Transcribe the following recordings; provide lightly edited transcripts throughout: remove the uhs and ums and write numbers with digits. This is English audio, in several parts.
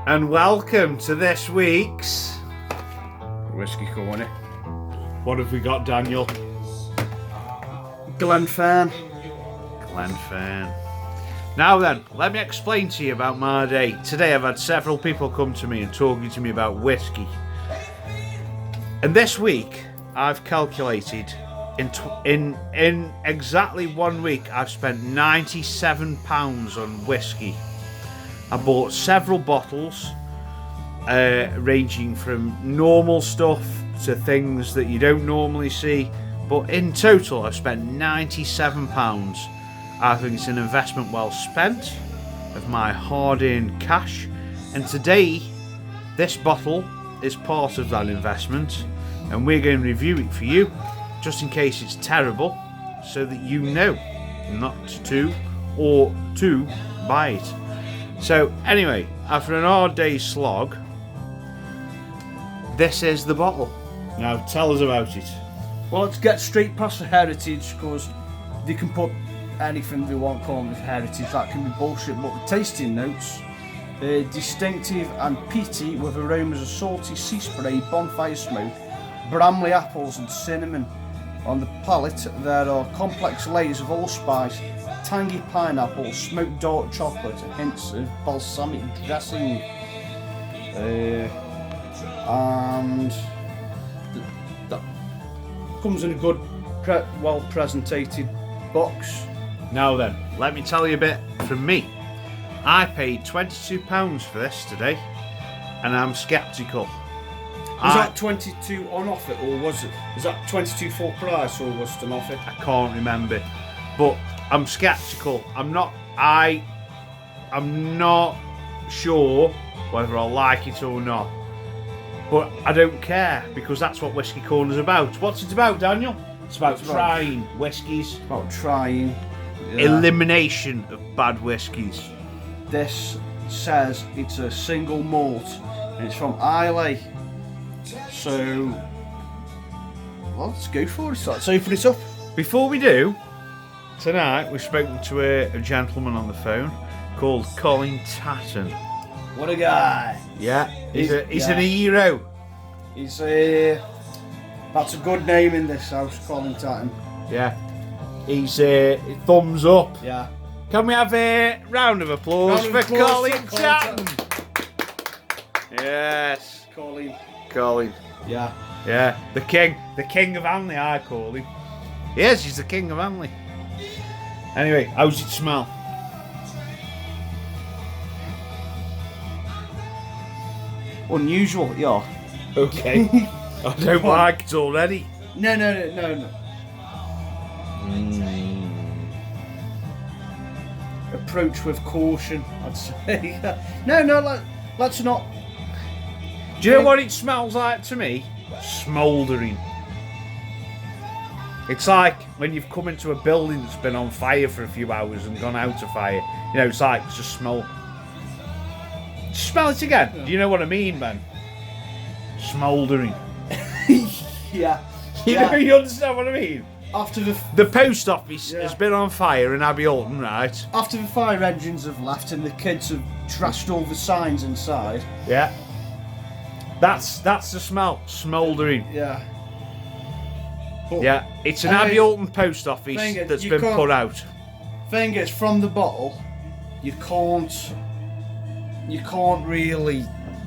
And welcome to this week's Whisky Corner. What have we got, Daniel? Glenfairn. Glenfairn. Now then, let me explain to you about my day. Today I've had several people come to me and talking to me about whiskey. And this week, I've calculated in exactly 1 week, I've spent £97 on whiskey. I bought several bottles, ranging from normal stuff to things that you don't normally see. But in total, I've spent £97. I think it's an investment well spent of my hard-earned cash. And today, this bottle is part of that investment. And we're going to review it for you, just in case it's terrible, so that you know not to or to buy it. So anyway, after an hard day's slog, this is the bottle. Now tell us about it. Well, let's get straight past the heritage, because they can put anything they want calling it heritage. That can be bullshit. But the tasting notes, distinctive and peaty with aromas of salty sea spray, bonfire smoke, Bramley apples and cinnamon. On the palate there are complex layers of allspice, tangy pineapple, smoked dark chocolate and hints of balsamic dressing. And that comes in a good, well presentated box. Now then, let me tell you a bit from me. I paid £22 for this today, and I'm sceptical. Was that 22 on offer, or was that 22 full price, or was it an offer? I can't remember, but I'm sceptical. I'm not sure whether I like it or not, but I don't care, because that's what Whisky Corner's about. What's it about, Daniel? It's about trying whiskies. It's about trying. Elimination of bad whiskies. This says it's a single malt, and it's from Islay. So, well, let's go for it. Let's open it up. Before we do, tonight we've spoken to a gentleman on the phone called Colin Tatton. What a guy! Yeah, he's an hero. He's that's a good name in this house, Colin Tatton. Yeah, he's thumbs up. Yeah. Can we have a round of applause for Colin Tatton? Yes, Colin. Yeah. Yeah, the king of Hanley, I call him. Yes, he's the king of Hanley. Anyway, how's it smell? Unusual, yeah. Okay. I don't like it already. No. Approach with caution, I'd say. No, let's not. Do you know what it smells like to me? Smouldering. It's like when you've come into a building that's been on fire for a few hours and gone out of fire. You know, it's like just smell. Smell it again. Yeah. Do you know what I mean, man? Smouldering. Yeah. You understand what I mean? After the post office has been on fire in Abbey Alton, right? After the fire engines have left and the kids have trashed all the signs inside. Yeah. That's the smell, smouldering. Yeah. But yeah, it's an Abbey Alton post office that's been put out. Thing is, from the bottle, you can't really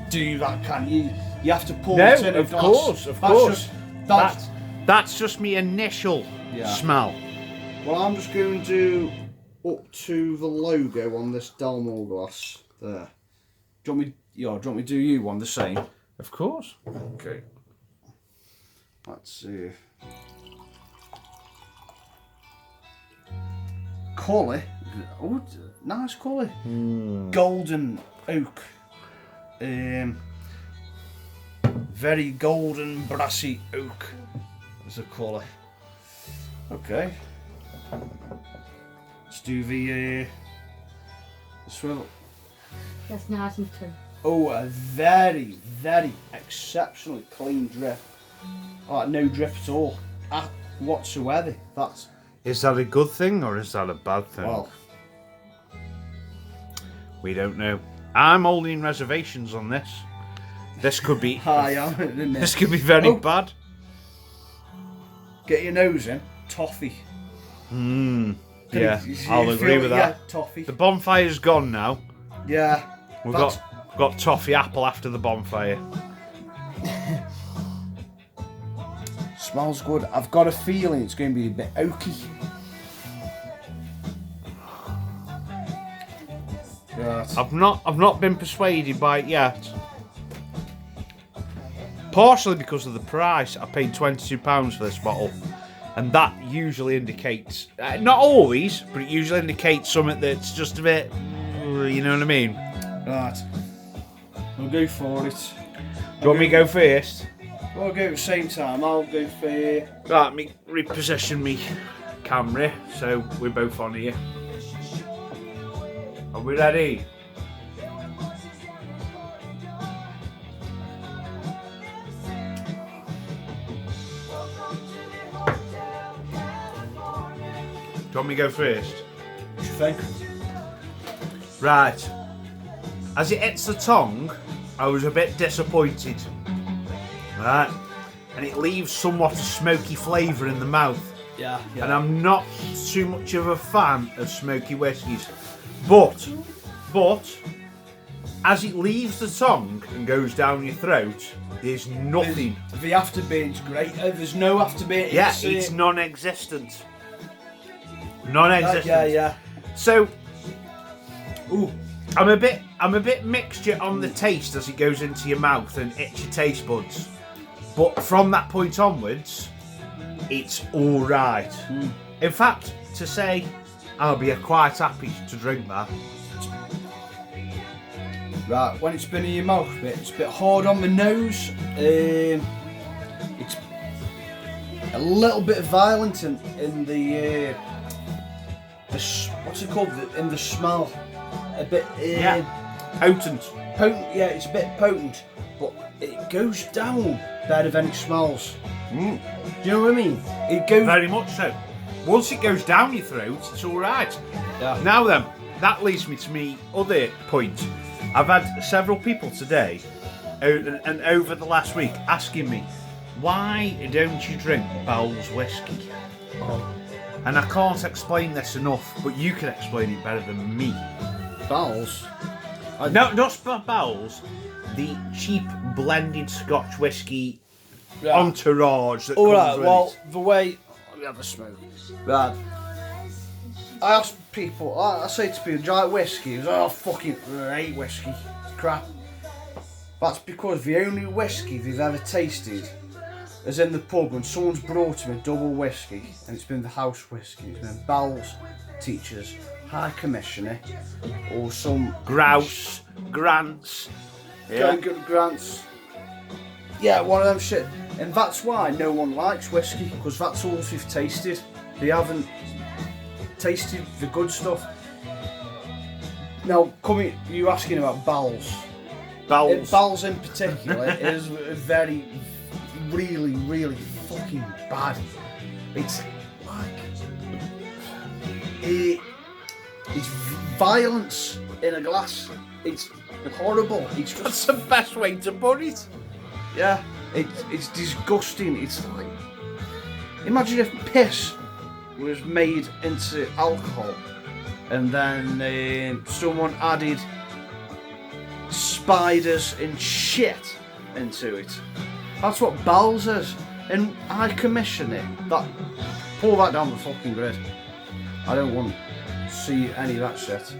do that, can you? You have to pour it in a glass. Of course. That's just my initial smell. Well, I'm just going to up to the logo on this Dalmore glass there. Do you want me to do you one the same? Of course. Okay. Let's see. Colour. Oh, nice colour. Golden oak. Very golden, brassy oak as a colour. Okay. Let's do the swivel. That's nice and too. Oh, a very, very exceptionally clean drip. Like no drip at all, whatsoever. Is that a good thing or is that a bad thing? Well, we don't know. I'm holding reservations on this. This could be. Isn't it? This could be very bad. Get your nose in. Toffee. Yeah, I'll agree with that. Yeah, toffee. The bonfire's gone now. Yeah. We've got toffee apple after the bonfire. Smells good. I've got a feeling it's going to be a bit oaky. Right. I've not been persuaded by it yet. Partially because of the price. I paid £22 for this bottle, and that usually indicates, not always, but it usually indicates something that's just a bit, you know what I mean? Right. We'll go for it. Do you want me to go first? We'll go at the same time. I'll go for... Right, me reposition me camera so we're both on here. Are we ready? Do you want me to go first? What do you think? Right. As it hits the tongue, I was a bit disappointed. Right. And it leaves somewhat a smoky flavour in the mouth. Yeah. And I'm not too much of a fan of smoky whiskies. But, as it leaves the tongue and goes down your throat, there's nothing. The afterburnt's great. There's no afterburnt. Yeah, it's non-existent. Non-existent. Yeah. So, I'm a bit mixture on the taste as it goes into your mouth and hits your taste buds. But from that point onwards, it's all right. In fact, to say, I'll be quite happy to drink that. Right, when it's been in your mouth a bit, it's a bit hard on the nose. It's a little bit violent in the what's it called? In the smell, a bit Potent. potent. Yeah, it's a bit potent, but it goes down better than it smells. Do you know what I mean? It goes Very much so. Once it goes down your throat, it's all right. Yeah. Now then, that leads me to me other point. I've had several people today and over the last week asking me, why don't you drink Bell's whiskey? And I can't explain this enough, but you can explain it better than me. Bowels. No, not Bell's, the cheap blended Scotch whiskey entourage that All comes right. with Well, it. the way let me have a smoke. Right. I ask people. I say to people, "Do you like whiskey?" They go, "Oh, fucking hate whiskey. It's crap." That's because the only whiskey they've ever tasted is in the pub when someone's brought them a double whiskey, and it's been the house whiskey. It's been Bell's, Teachers, High Commissioner, or some Grouse, Grants. Grants. Yeah, one of them shit. And that's why no one likes whiskey, because that's all they've tasted. They haven't tasted the good stuff. Now, you asking about Bell's. Bell's in particular is very, really, really fucking bad. It's like it's violence in a glass. It's horrible. It's just, That's the best way to put it. yeah, it's disgusting. It's like, imagine if piss was made into alcohol and then someone added spiders and shit into it. That's what Bell's is. And I commission it. Pour that down the fucking grid. I don't want to see any of that shit.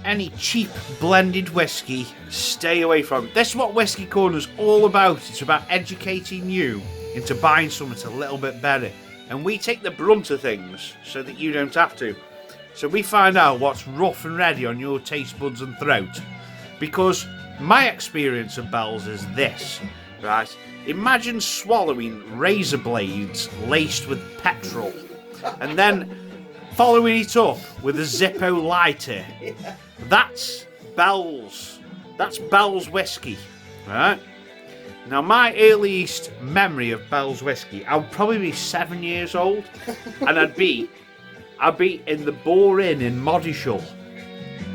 Any cheap blended whiskey, stay away from it. This is what Whiskey Corner's all about. It's about educating you into buying something a little bit better. And we take the brunt of things so that you don't have to. So we find out what's rough and ready on your taste buds and throat. Because my experience of Bell's is this, right? Imagine swallowing razor blades laced with petrol and then following it up with a Zippo lighter. That's Bell's. That's Bell's whiskey, right? Now, my earliest memory of Bell's whiskey, I would probably be 7 years old, and I'd be in the Boar Inn in Modishall,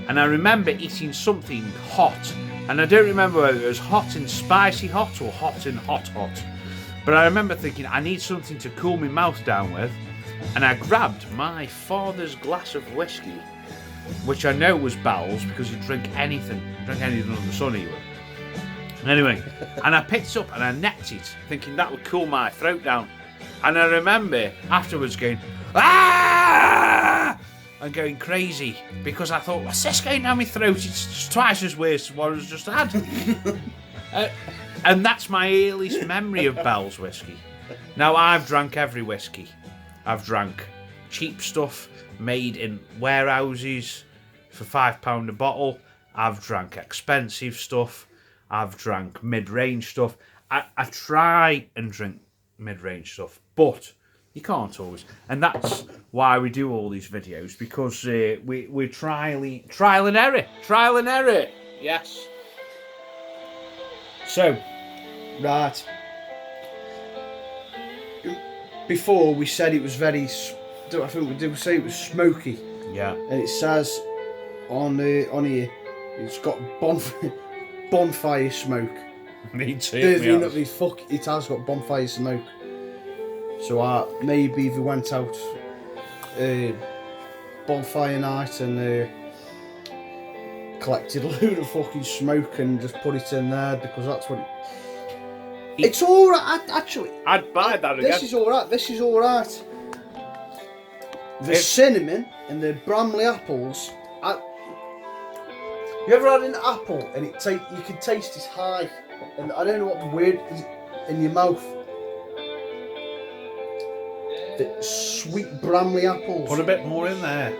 and I remember eating something hot, and I don't remember whether it was hot and spicy hot or hot and hot hot, but I remember thinking I need something to cool my mouth down with, and I grabbed my father's glass of whiskey, which I know was Bell's because he'd drink anything under the sun he would. Anyway, and I picked it up and I necked it, thinking that would cool my throat down. And I remember afterwards going, ah! And going crazy because I thought, what's this going down my throat? It's twice as worse as what I was just had. And that's my earliest memory of Bell's whiskey. Now, I've drank every whiskey. I've drank cheap stuff made in warehouses for £5 a bottle. I've drank expensive stuff. I've drank mid-range stuff. I try and drink mid-range stuff, but you can't always. And that's why we do all these videos, because we're trial and error. Trial and error, yes. So, right. Before we said it was very, I think we did say it was smoky. Yeah. And it says on here, it's got bonfire smoke. Me too. It has got bonfire smoke. So maybe if we went out bonfire night and collected a load of fucking smoke and just put it in there, because that's what it's alright, actually. I'd buy that again. This is alright. The cinnamon and the Bramley apples. You ever had an apple and you can taste it's high, and I don't know what the word is in your mouth. The sweet Bramley apples. Put a bit more in there.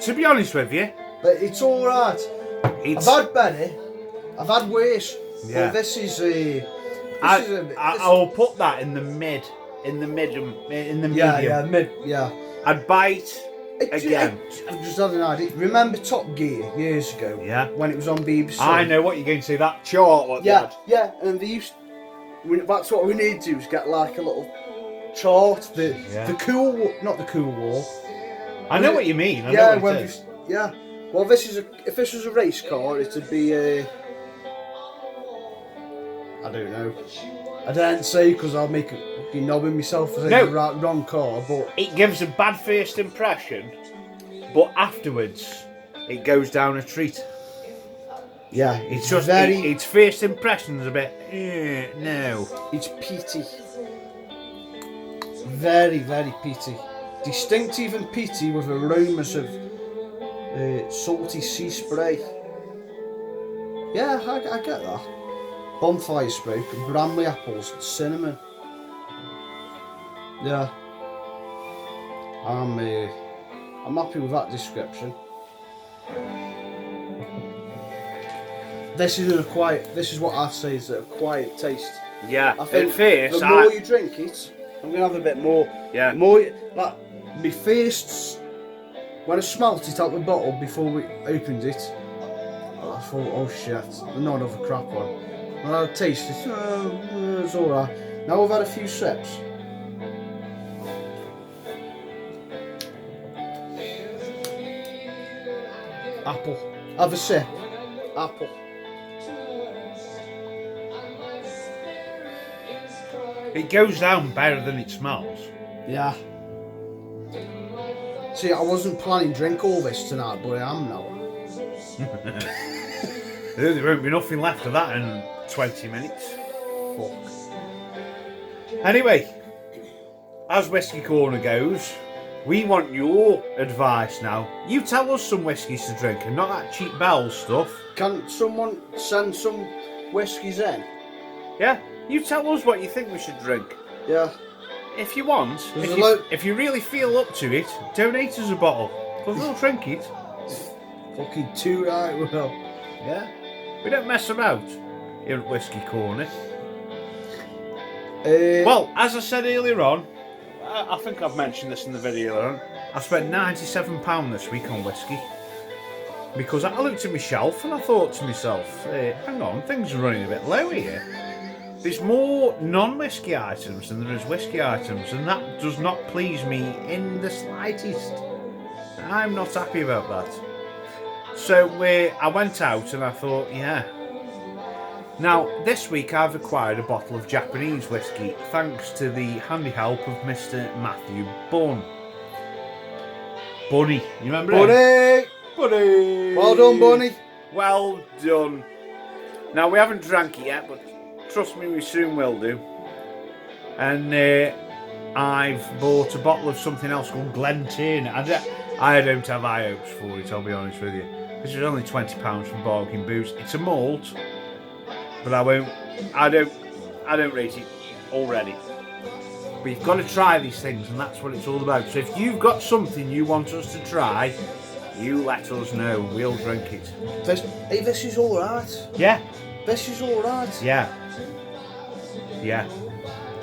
To be honest with you, but it's all right. I've had better. I've had worse. Yeah. But this is I'll put that in the mid, in the medium. Yeah. I'd bite again. I've just had an idea. Remember Top Gear years ago? Yeah. When it was on BBC. I know what you're going to say. That chart. What yeah, and they used. That's what we need to do, is get like a little chart. The cool, not the cool wall. I know what you mean. I know what it is. Well, if this was a race car, it'd be I don't know. I don't say because I'll make a fucking knob of myself for saying the wrong car, but it gives a bad first impression, but afterwards it goes down a treat. Yeah, it's just its first impression is a bit no. It's peaty. Very, very peaty. Distinctive and peaty with aromas of salty sea spray. Yeah, I get that. Bonfire smoke, Bramley apples, cinnamon. Yeah. I'm happy with that description. This is what I say is a quiet taste. Yeah, I think the more you drink it, I'm gonna have a bit more. Yeah. My first, when I smelt it out the bottle before we opened it, I thought, oh shit, not another crap one. When I tasted it, it's alright. Now I've had a few sips. Apple. Have a sip. Apple. It goes down better than it smells. Yeah. See, I wasn't planning to drink all this tonight, but I am now. There won't be nothing left of that in 20 minutes. Fuck. Anyway, as Whisky Corner goes, we want your advice now. You tell us some whiskies to drink and not that cheap Bell stuff. Can someone send some whiskies in? Yeah, you tell us what you think we should drink. Yeah. If you want, if you really feel up to it, donate us a bottle. Because we'll drink it. Fucking too right, well. Yeah. We don't mess about here at Whisky Corner. Well, as I said earlier on, I think I've mentioned this in the video earlier on, I spent £97 this week on whiskey. Because I looked at my shelf and I thought to myself, hang on, things are running a bit low here. There's more non-whiskey items than there is whiskey items, and that does not please me in the slightest. I'm not happy about that. So I went out and I thought, yeah. Now, this week I've acquired a bottle of Japanese whiskey thanks to the handy help of Mr. Matthew Bunny. You remember him? Bunny! Well done, Bunny. Well done. Now, we haven't drank it yet, but trust me, we soon will do. And I've bought a bottle of something else called Glenfairn. I don't have high hopes for it, I'll be honest with you. This is only £20 from Bargain Boots. It's a malt, but I don't rate it already. But you've got to try these things, and that's what it's all about. So if you've got something you want us to try, you let us know. We'll drink it. This is all right. Yeah. This is all right. Yeah. Yeah.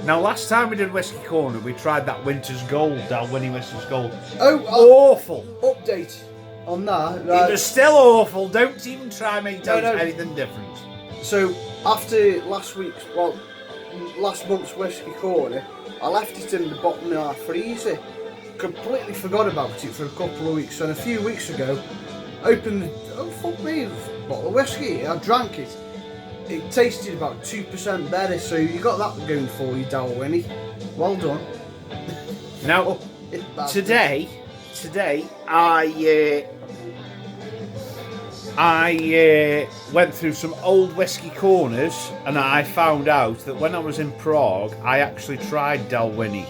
Now, last time we did Whiskey Corner, we tried that Winter's Gold, Dalwhinnie Winter's Gold. Oh, awful. Update on that. It was still awful. Don't even try and make anything different. So, after last month's Whiskey Corner, I left it in the bottom of our freezer. Completely forgot about it for a couple of weeks. And a few weeks ago, opened the bottle of whiskey. I drank it. It tasted about 2% better, so you got that going for you, Dalwhinnie. Well done. Now, today, I went through some old whiskey corners, and I found out that when I was in Prague, I actually tried Dalwhinnie,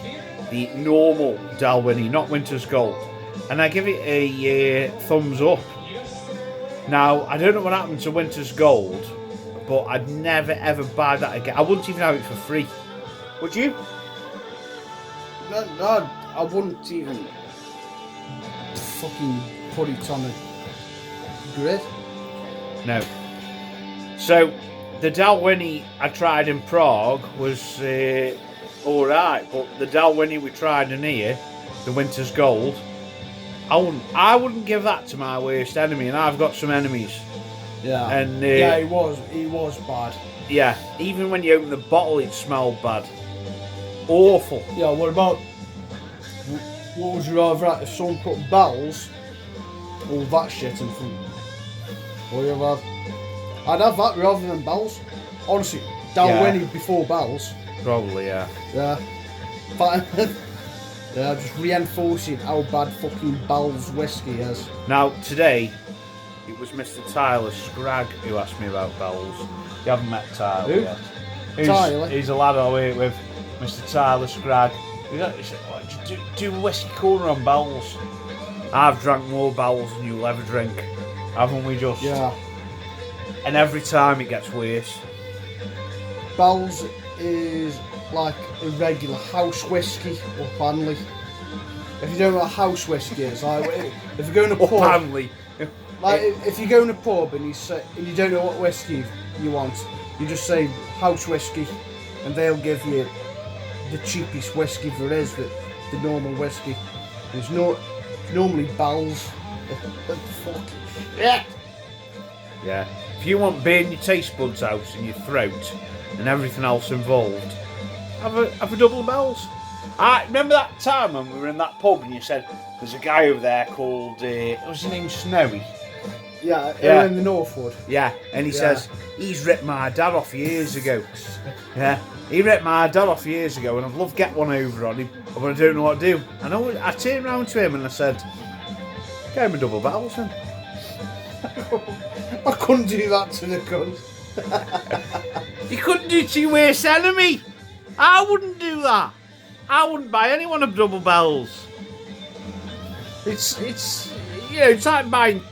the normal Dalwhinnie, not Winter's Gold, and I give it a thumbs up. Now, I don't know what happened to Winter's Gold, but I'd never ever buy that again. I wouldn't even have it for free. Would you? No, I wouldn't even fucking put it on a grid. No. So, the Dalwhinnie I tried in Prague was alright, but the Dalwhinnie we tried in here, the Winter's Gold, I wouldn't give that to my worst enemy, and I've got some enemies. Yeah. And yeah, it was bad. Yeah, even when you open the bottle, it smelled bad. Awful. Yeah. What would you rather have? If someone put bells, all that shit in front? Or you have? I'd have that rather than bells. Honestly, Dalwhinnie before bells. Probably, yeah. Yeah. But, yeah, just reinforcing how bad fucking Bell's whiskey is. Now, today, it was Mr. Tyler Scragg who asked me about bells. You haven't met Tyler yet. Tyler? He's a lad I work with, Mr. Tyler Scragg. He said, do a whiskey corner on bells. I've drank more bells than you'll ever drink. Haven't we just? Yeah. And every time it gets worse. Bell's is like a regular house whiskey up Hanley. If you don't know what house whiskey is, like if you go in a pub, Hanley. like if you go in a pub and you don't know what whiskey you want, you just say house whiskey, and they'll give you the cheapest whiskey there is, the normal whiskey. There's normally Bell's. Fuck. Yeah. Yeah. If you want burn your taste buds out in your throat and everything else involved, have a double of bells. I remember that time when we were in that pub and you said there's a guy over there called what's his name, Snowy. Yeah, in the Northwood. Yeah, and he says he's ripped my dad off years ago. Yeah, he ripped my dad off years ago, and I'd love to get one over on him, but I don't know what to do. I turned round to him and I said, "Get him a double bells then." I couldn't do that to the cunt. You couldn't do it to your worst enemy. I wouldn't do that. I wouldn't buy anyone a double bells. It's it's like buying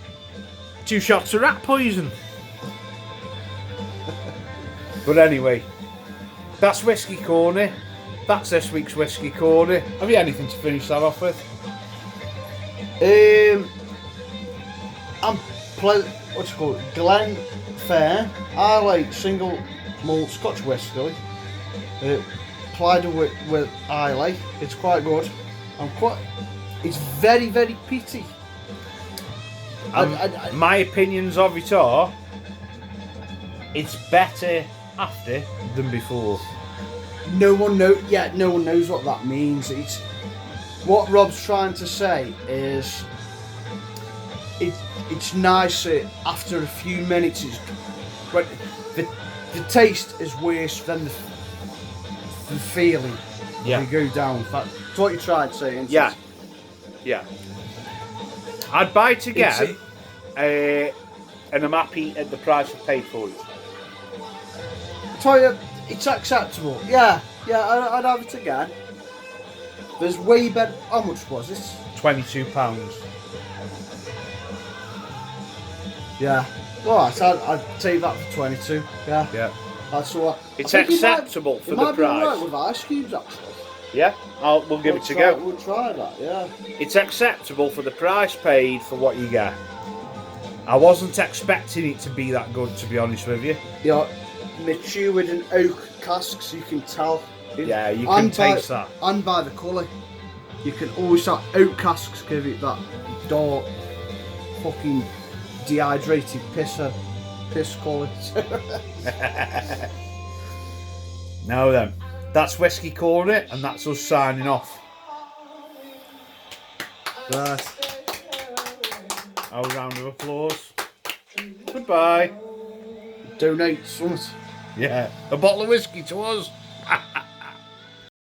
2 shots of rat poison. But anyway, that's Whiskey Corner. That's this week's Whiskey Corner. Have you anything to finish that off with? What's it called? Glenfairn. I like single malt Scotch whiskey. Applied with Islay. It's quite good. It's very, very peaty. My opinions of it are, it's better after than before. No one knows what that means. It's what Rob's trying to say is it's nicer after a few minutes. But the taste is worse than the feeling. Yeah. You go down. That's what you tried saying. Yeah. Yeah. I'd buy it again, and I'm happy at the price I paid for it. Tell you, it's acceptable. Yeah, I'd have it again. There's way better. How much was it? £22. Yeah. Alright, I'd take that for 22. Yeah. Yeah. That's all. It's acceptable for the It might be price. alright with ice cubes, actually. Yeah, we'll give it a go. We'll try that, yeah. It's acceptable for the price paid for what you get. I wasn't expecting it to be that good, to be honest with you. Yeah, matured in oak casks, you can tell. Yeah, you can taste that. And by the colour. You can always tell oak casks give it that dark, fucking dehydrated piss colour. Now then, that's Whisky calling it, and that's us signing off. Right. A round of applause. Goodbye. Donate something. Yeah, a bottle of whiskey to us.